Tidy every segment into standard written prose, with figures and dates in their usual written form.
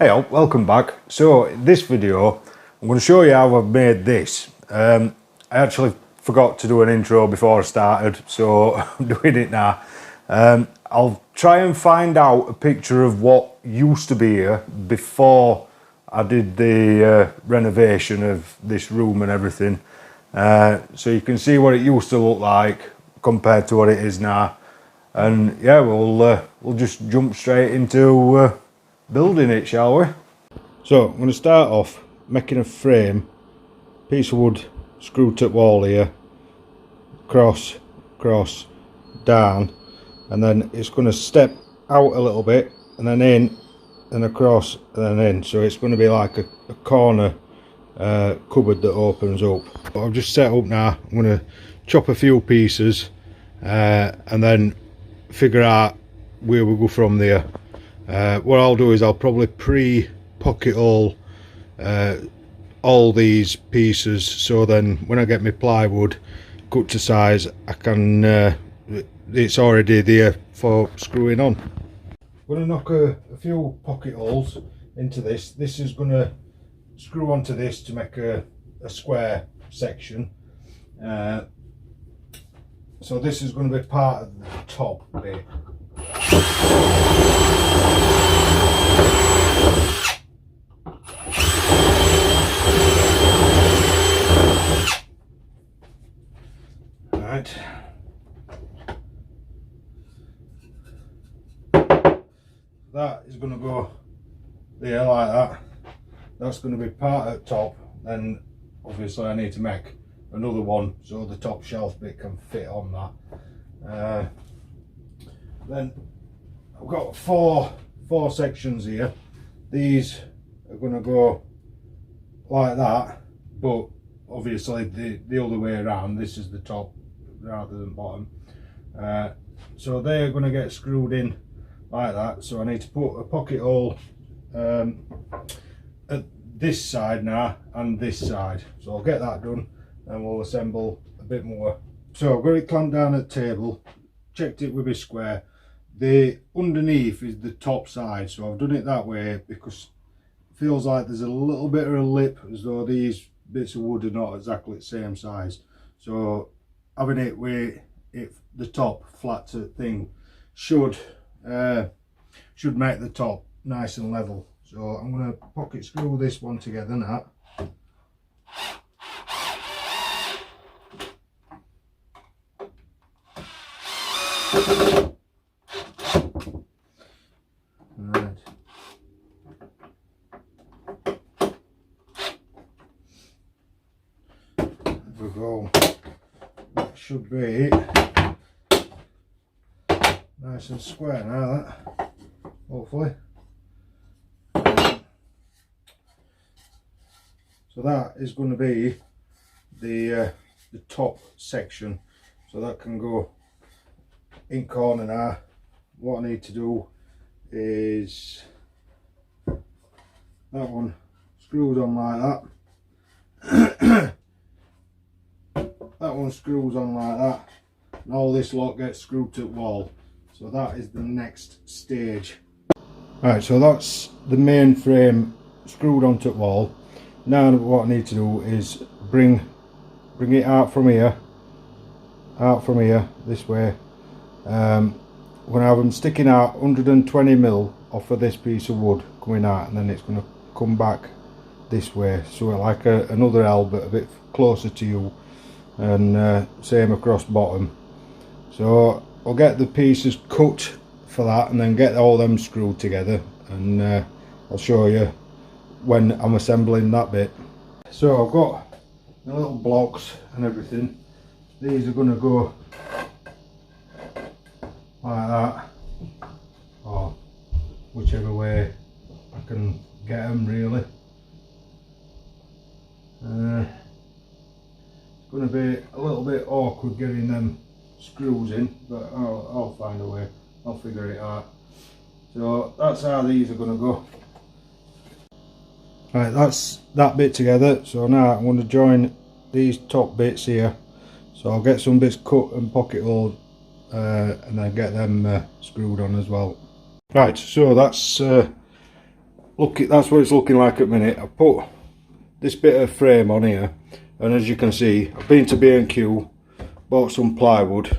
Hey all, welcome back. So in this video I'm going to show you how I've made this. I actually forgot to do an intro before I started, so I'm doing it now. I'll try and find out a picture of what used to be here before I did the renovation of this room and everything, so you can see what it used to look like compared to what it is now. And yeah, we'll just jump straight into building it, shall we? So I'm going to start off making a frame, piece of wood screwed to the wall here, cross, down, and then it's going to step out a little bit and then in and across and then in, so it's going to be like a corner cupboard that opens up. But I've just set up now. I'm going to chop a few pieces and then figure out where we go from there. What I'll do is I'll probably pre-pocket all these pieces, so then when I get my plywood cut to size, I can it's already there for screwing on. I'm going to knock a few pocket holes into this. This is going to screw onto this to make a square section. So this is going to be part of the top bit. Right. That is going to go there like that. That's going to be part at the top. Then obviously I need to make another one so the top shelf bit can fit on that. Then I've got four sections here. These are going to go like that, but obviously the other way around. This is the top rather than bottom. So they're going to get screwed in like that. So I need to put a pocket hole at this side now and this side. So I'll get that done and we'll assemble a bit more. So I've got it clamped down at the table, checked it with a square. The underneath is the top side, so I've done it that way because it feels like there's a little bit of a lip, as though these bits of wood are not exactly the same size. So having it with the top flat thing should make the top nice and level. So I'm going to pocket screw this one together now. Right. There we go. That should be nice and square now, that, hopefully. So that is going to be the top section, so that can go in corner now. What I need to do is that one screws on like that. That one screws on like that, and all this lot gets screwed to the wall. So that is the next stage. Right, so that's the main frame screwed onto the wall. Now what I need to do is bring it out from here this way. We're going to have them sticking out 120mm off of this piece of wood coming out, and then it's going to come back this way, so like another L but a bit closer to you, and same across bottom. So I'll get the pieces cut for that and then get all them screwed together, and I'll show you when I'm assembling that bit. So I've got the little blocks and everything. These are going to go like that, or whichever way I can get them really. It's going to be a little bit awkward getting them screws in, but I'll find a way, I'll figure it out. So that's how these are going to go. Right, that's that bit together. So now I'm going to join these top bits here. So I'll get some bits cut and pocket holed, and then get them screwed on as well. Right, so that's look, that's what it's looking like at the minute. I put this bit of frame on here, and as you can see, I've been to B&Q, bought some plywood.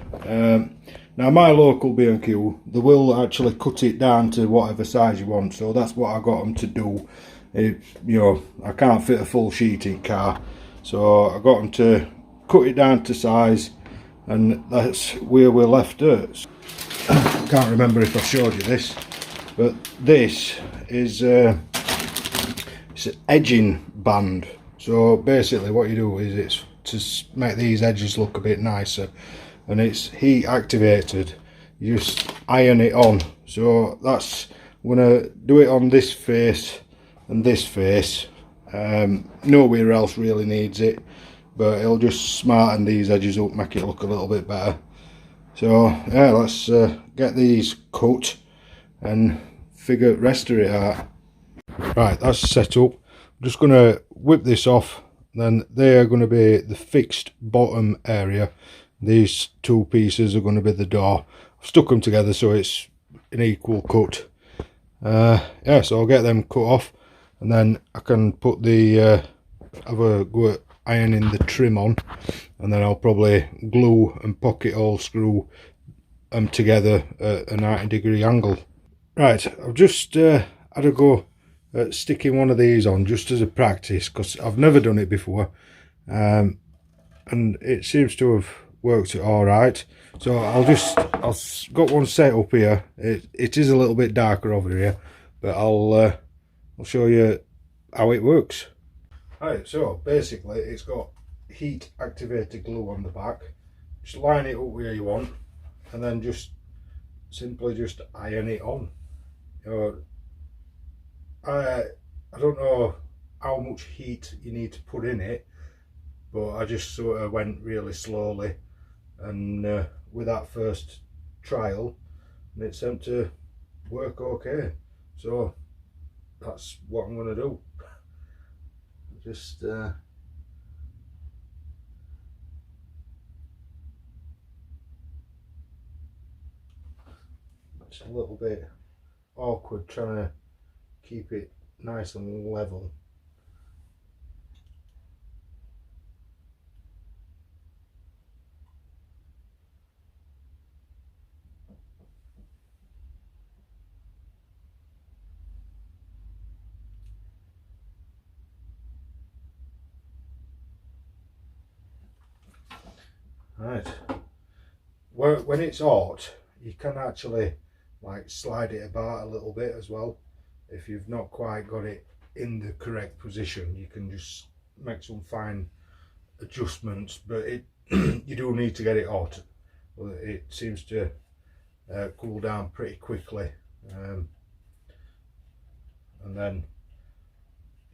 Now my local B&Q, they will actually cut it down to whatever size you want, so that's what I got them to do. You know, I can't fit a full sheet in car, so I got them to cut it down to size, and that's where we're left at. I can't remember if I showed you this, but this is it's an edging band. So basically what you do is it's to make these edges look a bit nicer, and it's heat activated. You just iron it on. So that's, I'm gonna do it on this face and this face. Nowhere else really needs it, but it'll just smarten these edges up, make it look a little bit better. So yeah, let's get these cut and figure rest of it out. Right, that's set up. I'm just gonna whip this off, then they are going to be the fixed bottom area. These two pieces are going to be the door. I've stuck them together so it's an equal cut. Yeah, so I'll get them cut off, and then I can put the have a go at ironing the trim on, and then I'll probably glue and pocket hole screw them together at a 90-degree angle. Right, I've just had a go at sticking one of these on just as a practice, because I've never done it before, and it seems to have worked all right. So I've got one set up here. It is a little bit darker over here, but I'll show you how it works. Right, so basically it's got heat activated glue on the back. Just line it up where you want, and then just simply just iron it on. You know, I don't know how much heat you need to put in it, but I just sort of went really slowly, and with that first trial, it seemed to work okay. So that's what I'm going to do. Just it's a little bit awkward trying to keep it nice and level. Right, when it's hot, you can actually like slide it about a little bit as well. If you've not quite got it in the correct position, you can just make some fine adjustments, but it you do need to get it hot. It seems to cool down pretty quickly, and then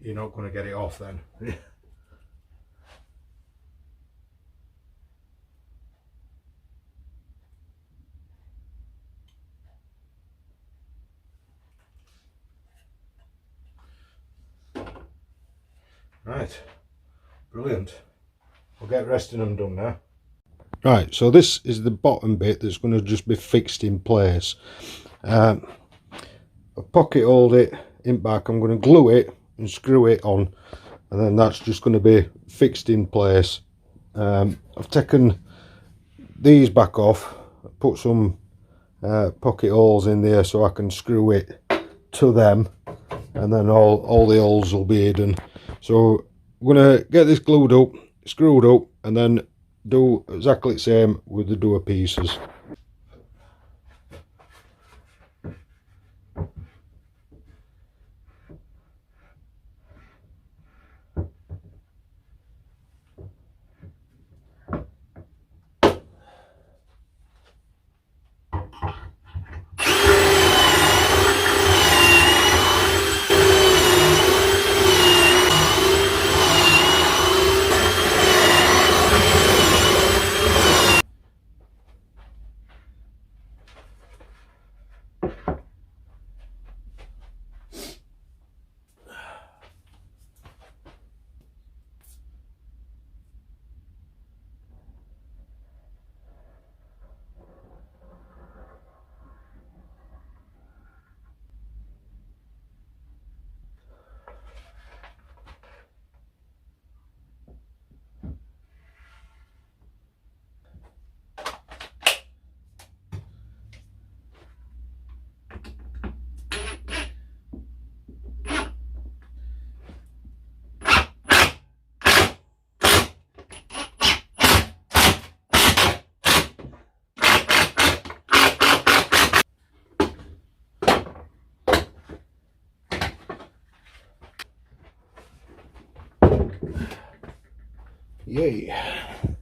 you're not going to get it off then. Right, brilliant. We'll get the rest of them done now. Right, so this is the bottom bit that's going to just be fixed in place. I've pocket holed it in back. I'm going to glue it and screw it on, and then that's just going to be fixed in place. I've taken these back off, put some pocket holes in there so I can screw it to them, and then all the holes will be hidden. So I'm going to get this glued up, screwed up, and then do exactly the same with the door pieces. Yay. There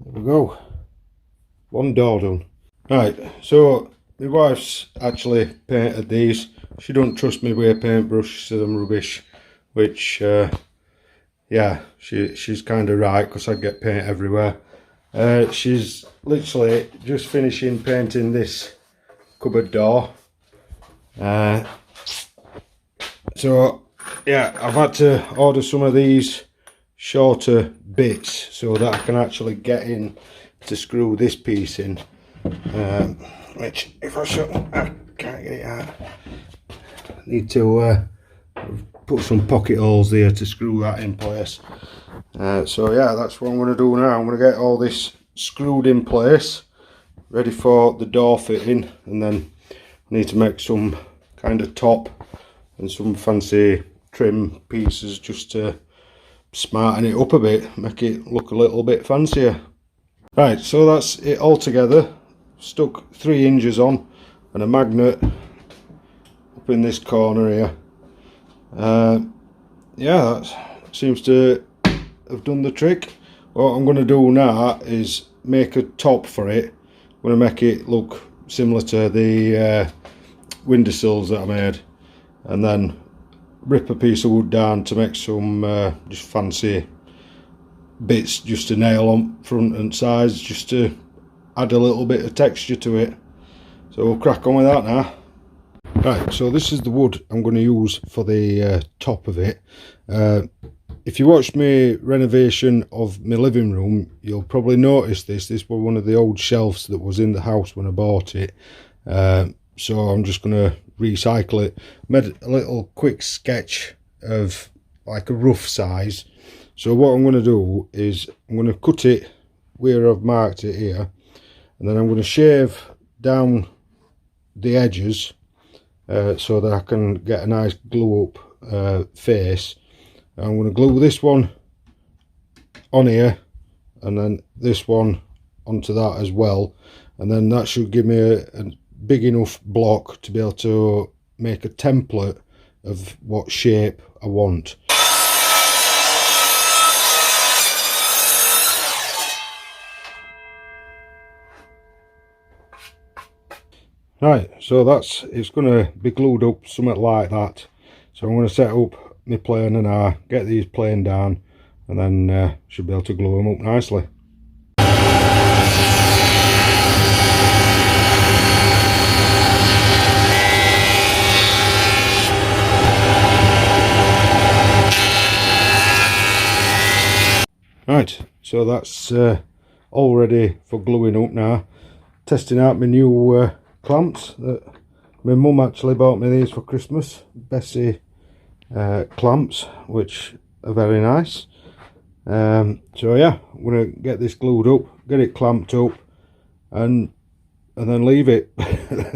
we go. One door done. Right, so my wife's actually painted these. She don't trust me with a paintbrush, she says I'm rubbish, which yeah, she's kind of right, because I get paint everywhere. She's literally just finishing painting this cupboard door. So yeah, I've had to order some of these shorter bits so that I can actually get in to screw this piece in, which if I shut, I can't get it out. I need to put some pocket holes there to screw that in place. So yeah, that's what I'm going to do now. I'm going to get all this screwed in place, ready for the door fitting, and then I need to make some kind of top and some fancy trim pieces just to smarten it up a bit, make it look a little bit fancier. Right, so that's it all together. Stuck 3 hinges on and a magnet up in this corner here. Yeah, that seems to have done the trick. What I'm going to do now is make a top for it. I'm going to make it look similar to the windowsills that I made, and then rip a piece of wood down to make some just fancy bits just to nail on front and sides, just to add a little bit of texture to it. So we'll crack on with that now. Right, so this is the wood I'm going to use for the top of it. If you watched my renovation of my living room, you'll probably notice this. This was one of the old shelves that was in the house when I bought it. So I'm just going to recycle it. Made a little quick sketch of like a rough size. So what I'm going to do is I'm going to cut it where I've marked it here, and then I'm going to shave down the edges so that I can get a nice glue up face. I'm going to glue this one on here and then this one onto that as well, and then that should give me a big enough block to be able to make a template of what shape I want. Right, so it's going to be glued up something like that. So I'm going to set up my plane and I get these plane down, and then should be able to glue them up nicely. Right, so that's all ready for gluing up now. Testing out my new clamps that my mum actually bought me these for Christmas. Bessie clamps, which are very nice. So yeah, I'm gonna get this glued up, get it clamped up, and then leave it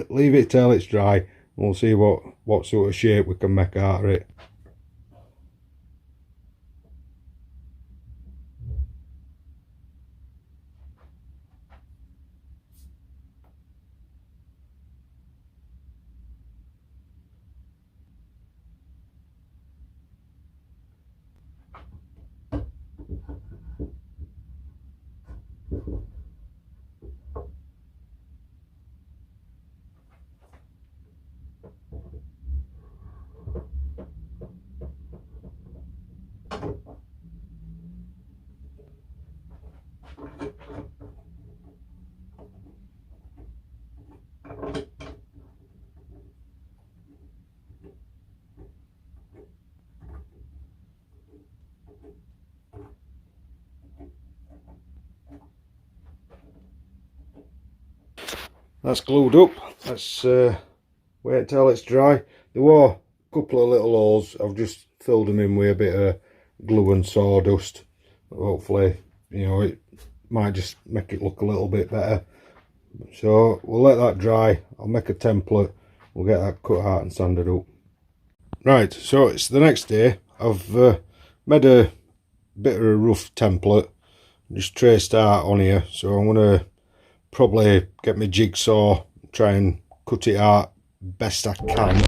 leave it till it's dry, and we'll see what sort of shape we can make out of it. That's glued up. Let's wait till it's dry. There were a couple of little holes. I've just filled them in with a bit of glue and sawdust. Hopefully, you know, it might just make it look a little bit better. So we'll let that dry. I'll make a template. We'll get that cut out and sanded up. Right, so it's the next day. I've made a bit of a rough template. Just traced out on here. So I'm going to probably get my jigsaw, try and cut it out best I can.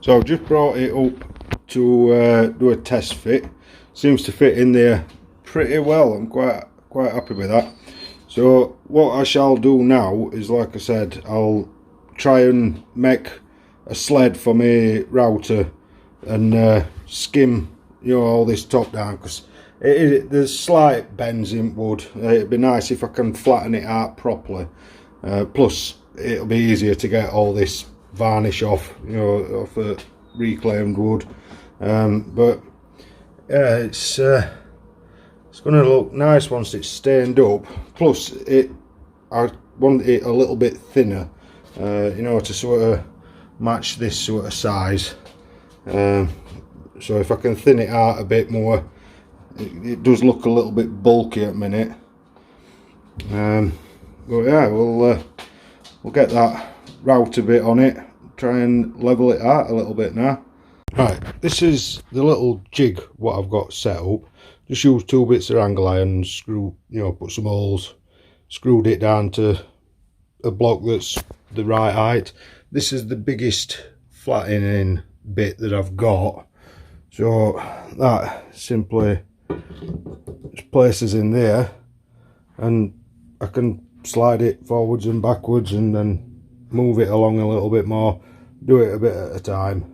So I've just brought it up to do a test fit. Seems to fit in there pretty well. I'm quite happy with that. So what I shall do now is, like I said, I'll try and make a sled for my router and skim, you know, all this top down, because there's slight bends in wood. It'd be nice if I can flatten it out properly. Plus it'll be easier to get all this varnish off, you know, off the reclaimed wood. But yeah, it's going to look nice once it's stained up. Plus I want it a little bit thinner, you know, to sort of match this sort of size. So if I can thin it out a bit more, it does look a little bit bulky at the minute. But yeah, we'll get that router bit on it, try and level it out a little bit now. Right, this is the little jig what I've got set up. Just used 2 bits of angle iron, screw, you know, put some holes, screwed it down to a block that's the right height. This is the biggest flattening bit that I've got, so that simply just places in there, and I can slide it forwards and backwards and then move it along a little bit more, do it a bit at a time.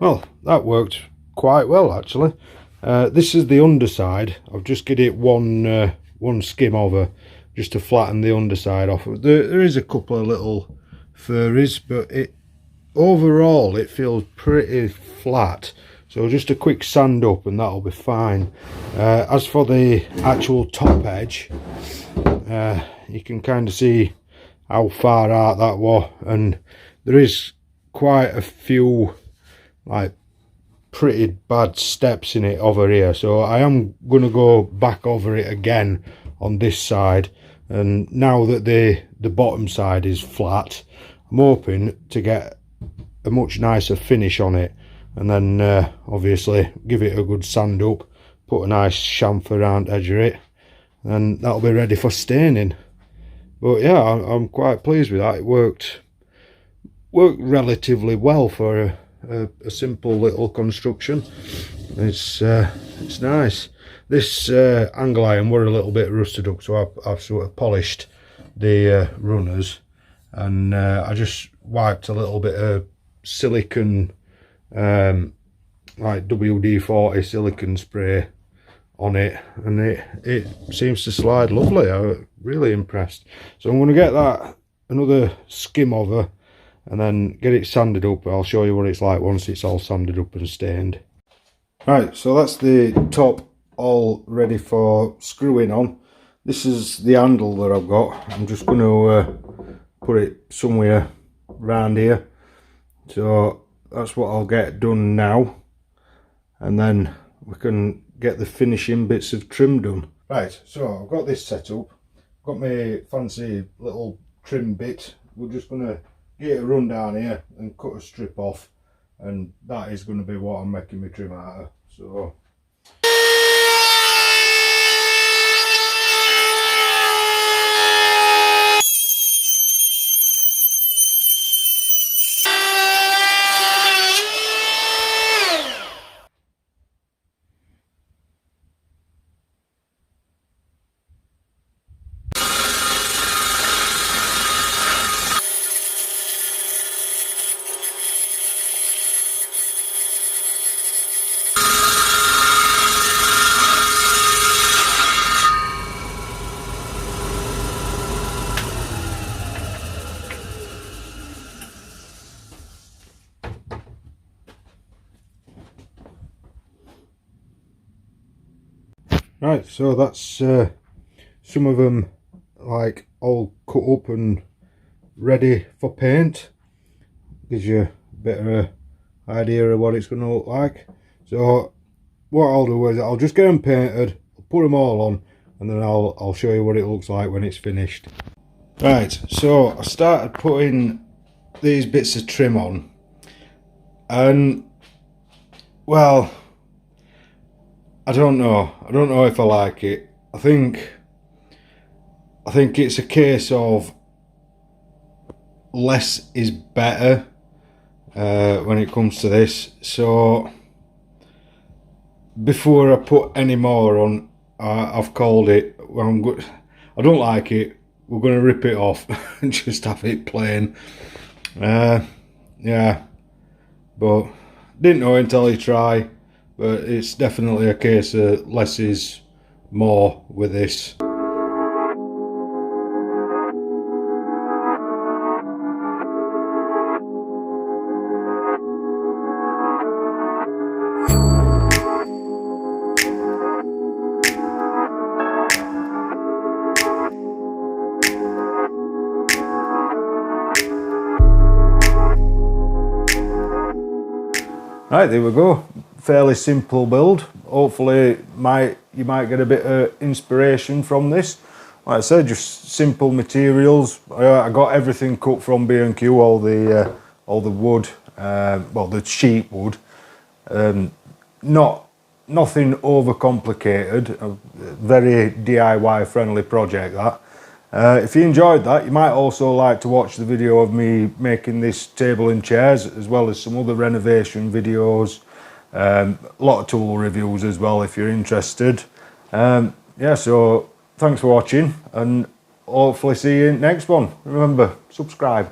Well, that worked quite well actually. This is the underside. I've just get it one skim over just to flatten the underside off. There is a couple of little furries, but overall it feels pretty flat. So just a quick sand up and that'll be fine. As for the actual top edge, you can kind of see how far out that was, and there is quite a few like pretty bad steps in it over here, so I am going to go back over it again on this side. And now that the bottom side is flat, I'm hoping to get a much nicer finish on it, and then obviously give it a good sand up, put a nice chamfer around edge of it, and that'll be ready for staining. But yeah, I'm quite pleased with that. It worked relatively well for a simple little construction. It's nice. This angle iron were a little bit rusted up, so I've sort of polished the runners, and I just wiped a little bit of silicone, like WD-40 silicone spray on it, and it seems to slide lovely. I'm really impressed. So I'm going to get that another skim over and then get it sanded up. I'll show you what it's like once it's all sanded up and stained. Right, so that's the top all ready for screwing on. This is the handle that I've got. I'm just going to put it somewhere around here. So that's what I'll get done now, and then we can get the finishing bits of trim done. Right, so I've got this set up. Got my fancy little trim bit. We're just going to get a run down here and cut a strip off, and that is going to be what I'm making my trim out of. So right, so that's some of them like all cut up and ready for paint. Gives you a bit of an idea of what it's going to look like. So what I'll do is I'll just get them painted, I'll put them all on, and then I'll show you what it looks like when it's finished. Right, so I started putting these bits of trim on, and well, I don't know if I like it. I think it's a case of less is better when it comes to this. So before I put any more on, I've called it. Well, I don't like it. We're going to rip it off and just have it plain. Yeah, but didn't know until you try. But it's definitely a case of less is more with this. Right, there we go. Fairly simple build. Hopefully you might get a bit of inspiration from this. Like I said, just simple materials. I got everything cut from B&Q, all the wood, well, the sheep wood. Nothing overcomplicated. A very DIY friendly project that. If you enjoyed that, you might also like to watch the video of me making this table and chairs, as well as some other renovation videos, a lot of tool reviews as well if you're interested. Yeah, so thanks for watching, and hopefully see you in the next one. Remember, subscribe.